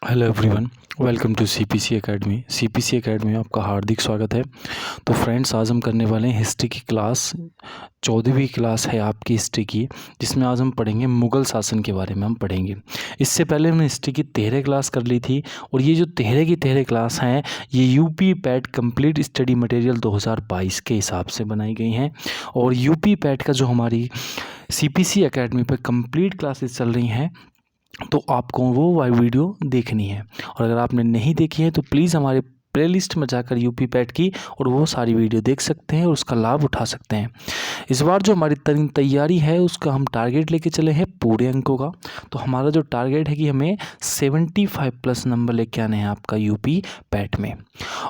Hello everyone, welcome to CPC academy. CPC academy में आपका हार्दिक स्वागत है। तो फ्रेंड्स, आज हम करने वाले हैं हिस्ट्री की क्लास। 14वीं क्लास है आपकी हिस्ट्री की, जिसमें आज हम पढ़ेंगे मुग़ल शासन के बारे में हम पढ़ेंगे। इससे पहले हमने हिस्ट्री की 13 क्लास कर ली थी, और ये जो 13 की 13 क्लास हैं ये UP PAT complete study material 2022 के हिसाब से बनाई गई हैं। और यूपी पैट का जो हमारी सीपीसी एकेडमी पर कंप्लीट क्लासेस चल रही हैं, तो आपको वो वाली वीडियो देखनी है। और अगर आपने नहीं देखी है तो प्लीज़ हमारे प्लेलिस्ट में जाकर यूपी पैट की और वो सारी वीडियो देख सकते हैं और उसका लाभ उठा सकते हैं। इस बार जो हमारी तैयारी है उसका हम टारगेट लेके चले हैं पूरे अंकों का। तो हमारा जो टारगेट है कि हमें 75+ नंबर लेके आने हैं आपका यूपी पैट में।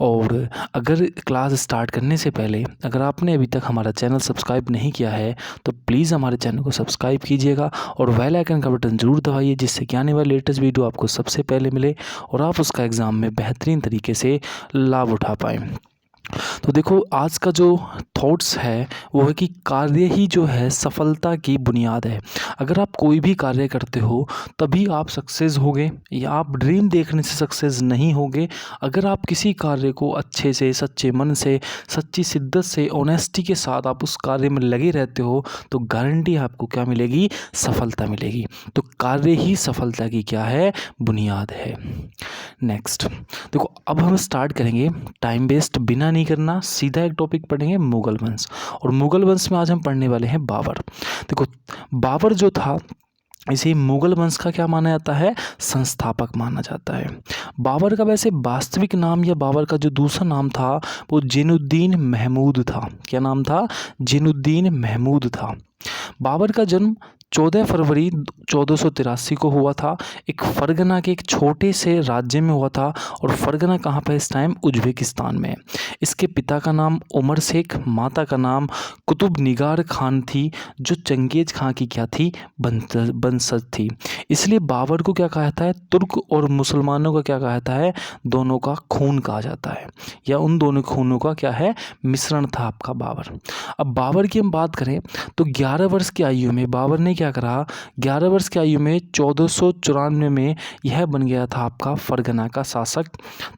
और अगर क्लास स्टार्ट करने से पहले अगर आपने अभी तक हमारा चैनल सब्सक्राइब नहीं किया है तो प्लीज़ हमारे चैनल को सब्सक्राइब कीजिएगा और बेल आइकन का बटन ज़रूर दबाइए, जिससे कि आने वाली लेटेस्ट वीडियो आपको सबसे पहले मिले और आप उसका एग्ज़ाम में बेहतरीन तरीके से लाभ उठा पाएँ। तो देखो, आज का जो थॉट्स है वो है कि कार्य ही जो है सफलता की बुनियाद है। अगर आप कोई भी कार्य करते हो तभी आप सक्सेस होगे, या आप ड्रीम देखने से सक्सेस नहीं होगे। अगर आप किसी कार्य को अच्छे से, सच्चे मन से, सच्ची शिद्दत से, ऑनेस्टी के साथ आप उस कार्य में लगे रहते हो तो गारंटी आपको क्या मिलेगी? सफलता मिलेगी। तो कार्य ही सफलता की क्या है? बुनियाद है। नेक्स्ट देखो, अब हम स्टार्ट करेंगे। टाइम वेस्ट बिना नहीं करना, सीधा एक टॉपिक पढ़ेंगे मुगल वंश। और मुगल वंश में आज हम पढ़ने वाले हैं बाबर। देखो, बाबर जो था इसे मुगल वंश का क्या माना जाता है? संस्थापक माना जाता है। बाबर का वैसे वास्तविक नाम या बाबर का जो दूसरा नाम था वो जिनुद्दीन महमूद था। क्या नाम था? जिनुद्दीन महमूद था। बाबर का जन्म 14 फरवरी 1483 को हुआ था। एक फ़रगना के एक छोटे से राज्य में हुआ था। और फ़रगना कहाँ पर इस टाइम? उज्बेकिस्तान में। इसके पिता का नाम उमर शेख, माता का नाम कुतुब निगार खान थी, जो चंगेज खां की क्या थी? वंशज थी। इसलिए बाबर को क्या कहा जाता है? तुर्क और मुसलमानों का क्या कहा जाता है? दोनों का खून कहा जाता है, या उन दोनों खूनों का क्या है? मिश्रण था आपका बाबर। अब बाबर की हम बात करें तो 11 वर्ष की आयु में बाबर ने क्या करा? 11 वर्ष की आयु में 1494 में यह बन गया था आपका फरगना का शासक।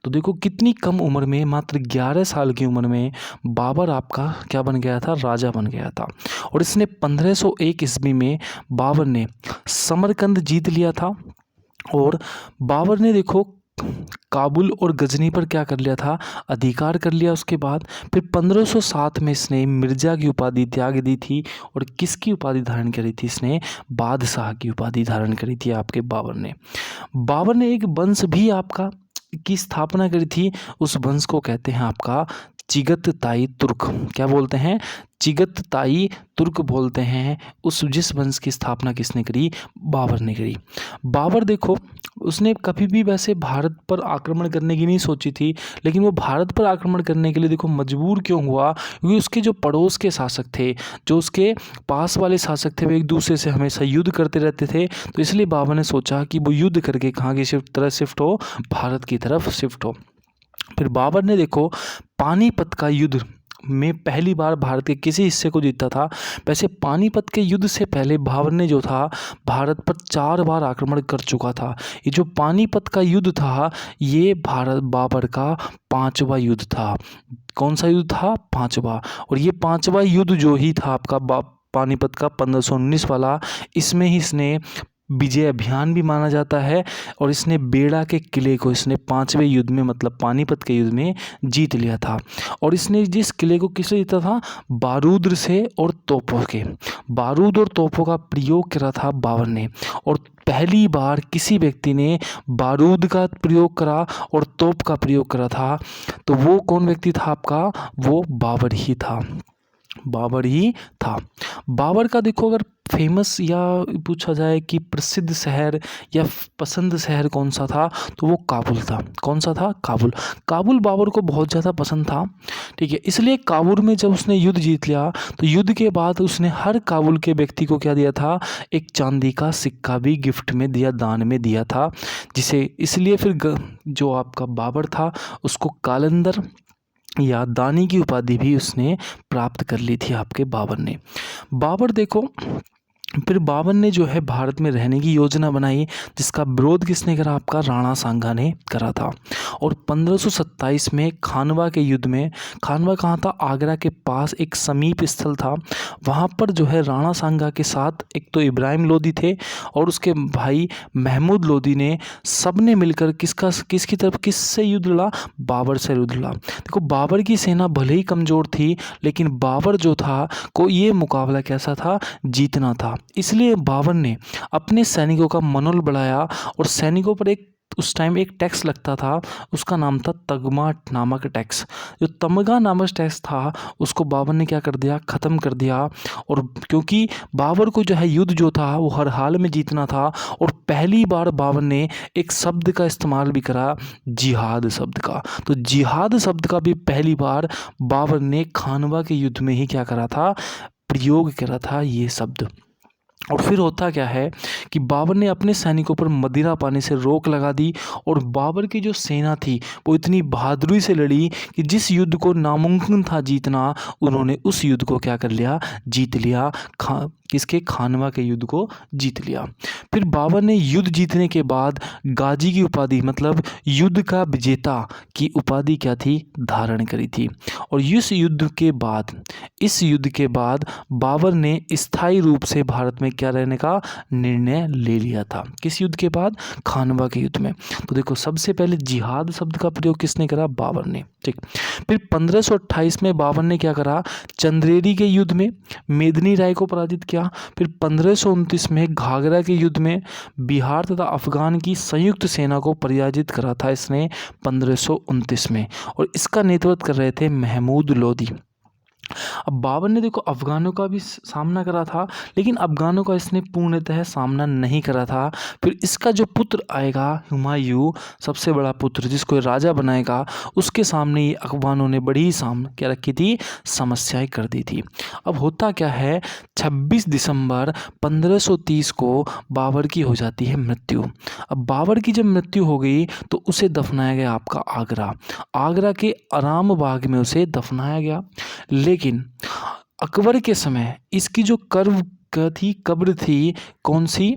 तो देखो, कितनी कम उम्र में, मात्र 11 साल की उम्र में बाबर आपका क्या बन गया था? राजा बन गया था। और इसने 1501 ईस्वी में बाबर ने समरकंद जीत लिया था। और बाबर ने देखो काबुल और गजनी पर क्या कर लिया था? अधिकार कर लिया। उसके बाद फिर 1507 में इसने मिर्ज़ा की उपाधि त्याग दी थी। और किसकी उपाधि धारण करी थी इसने? बादशाह की उपाधि धारण करी थी आपके बाबर ने। बाबर ने एक वंश भी आपका की स्थापना करी थी। उस वंश को कहते हैं आपका चिगतताई तुर्क। क्या बोलते हैं? चिगतताई तुर्क बोलते हैं। जिस वंश की स्थापना किसने करी? बाबर ने करी। बाबर देखो, उसने कभी भी वैसे भारत पर आक्रमण करने की नहीं सोची थी, लेकिन वो भारत पर आक्रमण करने के लिए देखो मजबूर क्यों हुआ? क्योंकि उसके जो पड़ोस के शासक थे, जो उसके पास वाले शासक थे, वो एक दूसरे से हमेशा युद्ध करते रहते थे। तो इसलिए बाबर ने सोचा कि वो युद्ध करके कहाँ की तरफ शिफ्ट हो? भारत की तरफ शिफ्ट हो। फिर बाबर ने देखो पानीपत का युद्ध में पहली बार भारत के किसी हिस्से को जीता था। वैसे पानीपत के युद्ध से पहले बाबर ने जो था भारत पर 4 बार आक्रमण कर चुका था। ये जो पानीपत का युद्ध था ये बाबर का 5वां युद्ध था। कौन सा युद्ध था? 5वां। और ये 5वां युद्ध जो ही था आपका पानीपत का 1519 वाला, इसमें ही इसने विजय अभियान भी माना जाता है। और इसने बेड़ा के किले को इसने 5वें युद्ध में, मतलब पानीपत के युद्ध में जीत लिया था। और इसने जिस किले को किससे जीता था? बारूद से और तोपों के। बारूद और तोपों का प्रयोग करा था बाबर ने। और पहली बार किसी व्यक्ति ने बारूद का प्रयोग करा और तोप का प्रयोग करा था, तो वो कौन व्यक्ति था आपका? वो बाबर ही था। बाबर ही था। बाबर का देखो, अगर फेमस या पूछा जाए कि प्रसिद्ध शहर या पसंद शहर कौन सा था, तो वो काबुल था। कौन सा था? काबुल। काबुल बाबर को बहुत ज़्यादा पसंद था। ठीक है, इसलिए काबुल में जब उसने युद्ध जीत लिया तो युद्ध के बाद उसने हर काबुल के व्यक्ति को क्या दिया था? एक चांदी का सिक्का भी गिफ्ट में दिया, दान में दिया था। जिसे इसलिए फिर जो आपका बाबर था उसको कालंदर या दानी की उपाधि भी उसने प्राप्त कर ली थी आपके बाबर ने। बाबर देखो फिर बाबर ने जो है भारत में रहने की योजना बनाई, जिसका विरोध किसने करा? आपका राणा सांगा ने करा था। और 1527 में खानवा के युद्ध में, खानवा कहाँ था? आगरा के पास एक समीप स्थल था। वहाँ पर जो है राणा सांगा के साथ एक तो इब्राहिम लोदी थे और उसके भाई महमूद लोदी ने, सब ने मिलकर किसकी तरफ किससे युद्ध लड़ा? बाबर से युद्ध लड़ा। देखो बाबर की सेना भले ही कमज़ोर थी, लेकिन बाबर जो था को ये मुकाबला कैसा था? जीतना था। इसलिए बाबर ने अपने सैनिकों का मनोबल बढ़ाया और सैनिकों पर उस टाइम एक टैक्स लगता था, उसका नाम था तगमा नामक टैक्स। जो तमगा नामक टैक्स था उसको बाबर ने क्या कर दिया? ख़त्म कर दिया। और क्योंकि बाबर को जो है युद्ध जो था वो हर हाल में जीतना था, और पहली बार बाबर ने एक शब्द का इस्तेमाल भी करा, जिहाद शब्द का। तो जिहाद शब्द का भी पहली बार बाबर ने खानवा के युद्ध में ही क्या करा था? प्रयोग करा था ये शब्द। और फिर होता क्या है कि बाबर ने अपने सैनिकों पर मदिरा पाने से रोक लगा दी, और बाबर की जो सेना थी वो इतनी बहादुरी से लड़ी कि जिस युद्ध को नामुमकिन था जीतना, उन्होंने उस युद्ध को क्या कर लिया? जीत लिया। किसके? खानवा के युद्ध को जीत लिया। फिर बाबर ने युद्ध जीतने के बाद गाजी की उपाधि, मतलब युद्ध का विजेता की उपाधि क्या थी? धारण करी थी। और इस युद्ध के बाद बाबर ने स्थायी रूप से भारत में क्या रहने का निर्णय ले लिया था। किस युद्ध के बाद? खानवा के युद्ध में। तो देखो सबसे पहले जिहाद शब्द का प्रयोग किसने करा? बाबर ने। ठीक। फिर 1528 में बाबर ने क्या करा? चंदेरी के युद्ध में मेदिनी राय को पराजित किया। फिर 1529 में घाघरा के युद्ध में बिहार तथा अफगान की संयुक्त सेना को पराजित करा था इसने 1529 में, और इसका नेतृत्व कर रहे थे महमूद लोदी। अब बाबर ने देखो अफ़गानों का भी सामना करा था, लेकिन अफ़गानों का इसने पूर्णतः सामना नहीं करा था। फिर इसका जो पुत्र आएगा हुमायूं, सबसे बड़ा पुत्र जिसको राजा बनाएगा, उसके सामने ये अफ़गानों ने बड़ी क्या रखी थी? समस्याएं कर दी थी। अब होता क्या है, 26 दिसंबर 1530 को बाबर की हो जाती है मृत्यु। अब बाबर की जब मृत्यु हो गई तो उसे दफनाया गया आपका आगरा के आराम बाग में उसे दफनाया गया। लेकिन अकबर के समय इसकी जो कब्र थी कौन सी?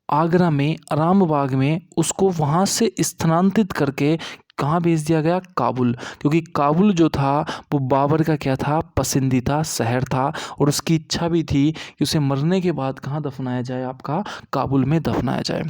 आगरा में आराम बाग में, उसको वहाँ से स्थानांतरित करके कहाँ भेज दिया गया? काबुल। क्योंकि काबुल जो था वो बाबर का क्या था? पसंदीदा शहर था, और उसकी इच्छा भी थी कि उसे मरने के बाद कहाँ दफनाया जाए? आपका काबुल में दफनाया जाए।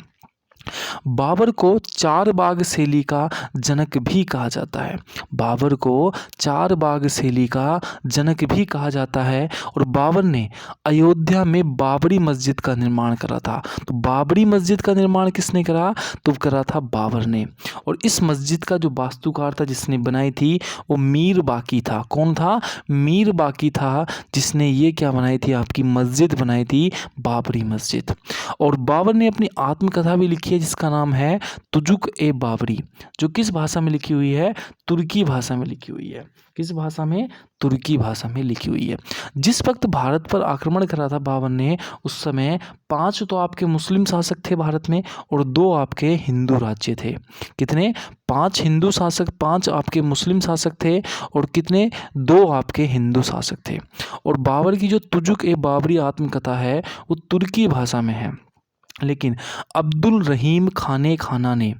बाबर को चार बाग शैली का जनक भी कहा जाता है। बाबर को चार बाग शैली का जनक भी कहा जाता है। और बाबर ने अयोध्या में बाबरी मस्जिद का निर्माण करा था। तो बाबरी मस्जिद का निर्माण किसने करा? तो करा था बाबर ने। और इस मस्जिद का जो वास्तुकार था जिसने बनाई थी वो मीर बाकी था। कौन था? मीर बाकी था, जिसने ये क्या बनाई थी? आपकी मस्जिद बनाई थी, बाबरी मस्जिद। और बाबर ने अपनी आत्मकथा भी लिखी है जिसका नाम है तुजुक ए बाबरी, जो किस भाषा में लिखी हुई है? तुर्की भाषा में लिखी हुई है। किस भाषा में? तुर्की भाषा में लिखी हुई है। जिस वक्त भारत पर आक्रमण करा था बाबर ने, उस समय 5 तो आपके मुस्लिम शासक थे भारत में, और 2 आपके हिंदू राज्य थे। कितने? 5 हिंदू शासक, 5 आपके मुस्लिम शासक थे, और कितने? 2 आपके हिंदू शासक थे। और बाबर की जो तुजुक ए बाबरी आत्मकथा है वो तुर्की भाषा में है। लेकिन अब्दुल रहीम खाना ने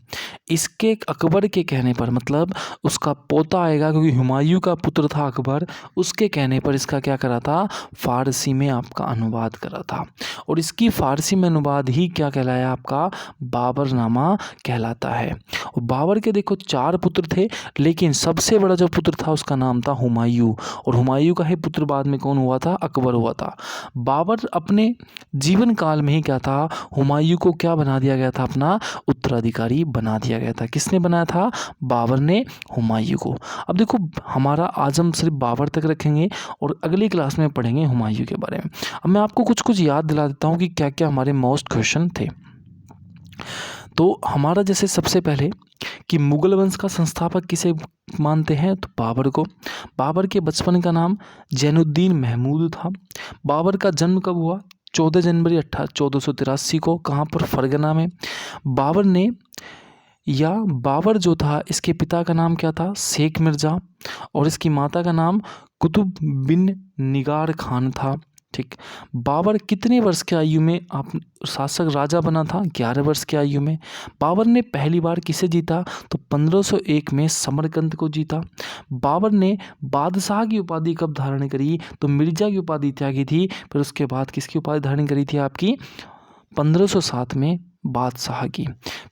इसके अकबर के कहने पर, मतलब उसका पोता आएगा क्योंकि हुमायूं का पुत्र था अकबर, उसके कहने पर इसका क्या करा था? फ़ारसी में आपका अनुवाद करा था। और इसकी फ़ारसी में अनुवाद ही क्या कहलाया? आपका बाबरनामा कहलाता है। और बाबर के देखो 4 पुत्र थे, लेकिन सबसे बड़ा जो पुत्र था उसका नाम था हुमायूं, और हुमायूं का ही पुत्र बाद में कौन हुआ था? अकबर हुआ था। बाबर अपने जीवन काल में ही क्या था? हुमायूं को क्या बना दिया गया था? अपना उत्तराधिकारी बना दिया गया था। किसने बनाया था? बाबर ने हुमायूं को। अब देखो हमारा आज हम सिर्फ बाबर तक रखेंगे और अगली क्लास में पढ़ेंगे हुमायूं के बारे में। अब मैं आपको कुछ याद दिला देता हूँ कि क्या क्या हमारे मोस्ट क्वेश्चन थे। तो हमारा जैसे सबसे पहले कि मुगल वंश का संस्थापक किसे मानते हैं? तो बाबर को। बाबर के बचपन का नाम जैनुद्दीन महमूद था। बाबर का जन्म कब हुआ? 14 जनवरी 1483 को। कहाँ पर? फरगना में। बाबर जो था, इसके पिता का नाम क्या था? शेख मिर्ज़ा, और इसकी माता का नाम कुतुब बिन निगार खान था। ठीक। बाबर कितने वर्ष की आयु में आप शासक राजा बना था? 11 वर्ष की आयु में। बाबर ने पहली बार किसे जीता? तो 1501 में समरकंद को जीता। बाबर ने बादशाह की उपाधि कब धारण करी? तो मिर्जा की उपाधि त्यागी थी, फिर उसके बाद किसकी उपाधि धारण करी थी आपकी? 1507 में बादशाह की।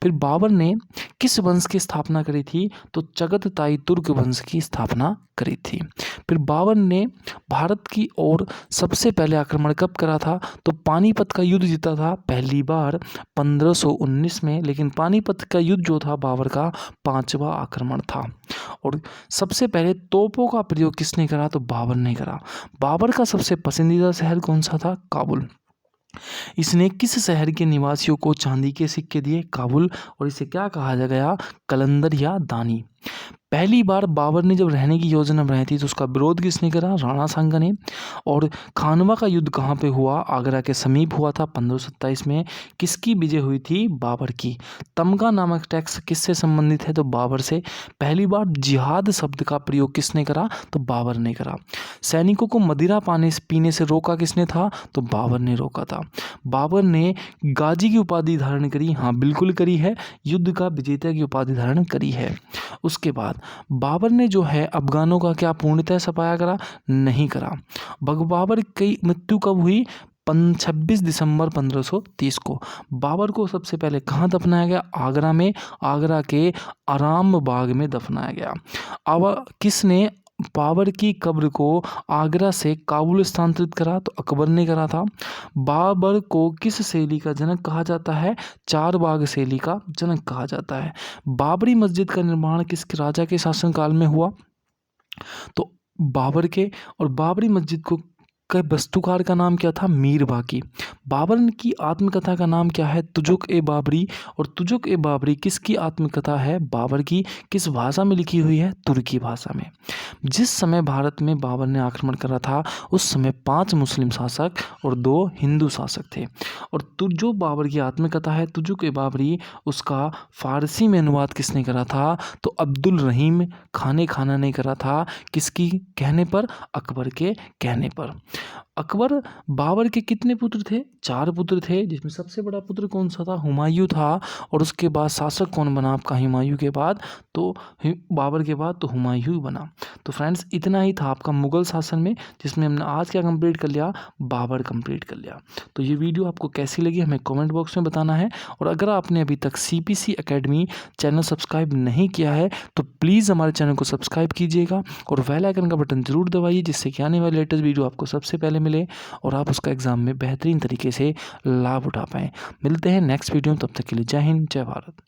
फिर बाबर ने किस वंश की स्थापना करी थी? तो चगताई तुर्क वंश की स्थापना करी थी। फिर बाबर ने भारत की ओर सबसे पहले आक्रमण कब करा था? तो पानीपत का युद्ध जीता था पहली बार 1519 में, लेकिन पानीपत का युद्ध जो था बाबर का 5वां आक्रमण था। और सबसे पहले तोपों का प्रयोग किसने करा? तो बाबर ने करा। बाबर का सबसे पसंदीदा शहर कौन सा था? काबुल। इसने किस शहर के निवासियों को चांदी के सिक्के दिए? काबुल। और इसे क्या कहा गया? कलंदर या दानी। पहली बार बाबर ने जब रहने की योजना बनाई थी तो उसका विरोध किसने करा? राणा सांगा ने। और खानवा का युद्ध कहाँ पे हुआ? आगरा के समीप हुआ था 1527 में। किसकी विजय हुई थी? बाबर की। तमगा नामक टैक्स किससे संबंधित है? तो बाबर से। पहली बार जिहाद शब्द का प्रयोग किसने करा? तो बाबर ने करा। सैनिकों को मदिरा पीने से रोका किसने था? तो बाबर ने रोका था। बाबर ने गाजी की उपाधि धारण करी? हाँ बिल्कुल करी है, युद्ध का विजेता की उपाधि धारण करी है। उसके बाद बाबर ने जो है अफगानों का क्या पूर्णतः सफाया करा? नहीं करा। बाबर की मृत्यु कब हुई? 26 दिसंबर 1530 को। बाबर को सबसे पहले कहाँ दफनाया गया? आगरा में। आगरा के आराम बाग में दफनाया गया। अब किसने बाबर की कब्र को आगरा से काबुल स्थानांतरित करा? तो अकबर ने करा था। बाबर को किस शैली का जनक कहा जाता है? चारबाग शैली का जनक कहा जाता है। बाबरी मस्जिद का निर्माण किस राजा के शासनकाल में हुआ? तो बाबर के। और बाबरी मस्जिद को का वास्तुकार का नाम क्या था? मीर बाकी। बाबर की आत्मकथा का नाम क्या है? तुजुक ए बाबरी। और तुजुक ए बाबरी किसकी आत्मकथा है? बाबर की। किस भाषा में लिखी हुई है? तुर्की भाषा में। जिस समय भारत में बाबर ने आक्रमण करा था उस समय 5 मुस्लिम शासक और 2 हिंदू शासक थे। और जो बाबर की आत्मकथा है तुजुक ए बाबरी, उसका फारसी में अनुवाद किसने करा था? तो अब्दुल रहीम खाना ने करा था। किसकी कहने पर? अकबर के कहने पर। अकबर बाबर के कितने पुत्र थे? 4 पुत्र थे, जिसमें सबसे बड़ा पुत्र कौन सा था? हुमायूं था। और उसके बाद शासक कौन बना आपका हुमायूं के बाद? तो बाबर के बाद तो हुमायूं बना। तो फ्रेंड्स इतना ही था आपका मुगल शासन में, जिसमें हमने आज क्या कंप्लीट कर लिया? बाबर कंप्लीट कर लिया। तो ये वीडियो आपको कैसी लगी हमें कमेंट बॉक्स में बताना है। और अगर आपने अभी तक CPC एकेडमी चैनल सब्सक्राइब नहीं किया है तो प्लीज़ हमारे चैनल को सब्सक्राइब कीजिएगा और बेल आइकन का बटन जरूर दबाइए, जिससे कि आने वाले लेटेस्ट वीडियो आपको सबसे पहले मिले और आप उसका एग्ज़ाम में बेहतरीन तरीके से लाभ उठा पाएँ। मिलते हैं नेक्स्ट वीडियो में, तब तक के लिए जय हिंद जय भारत।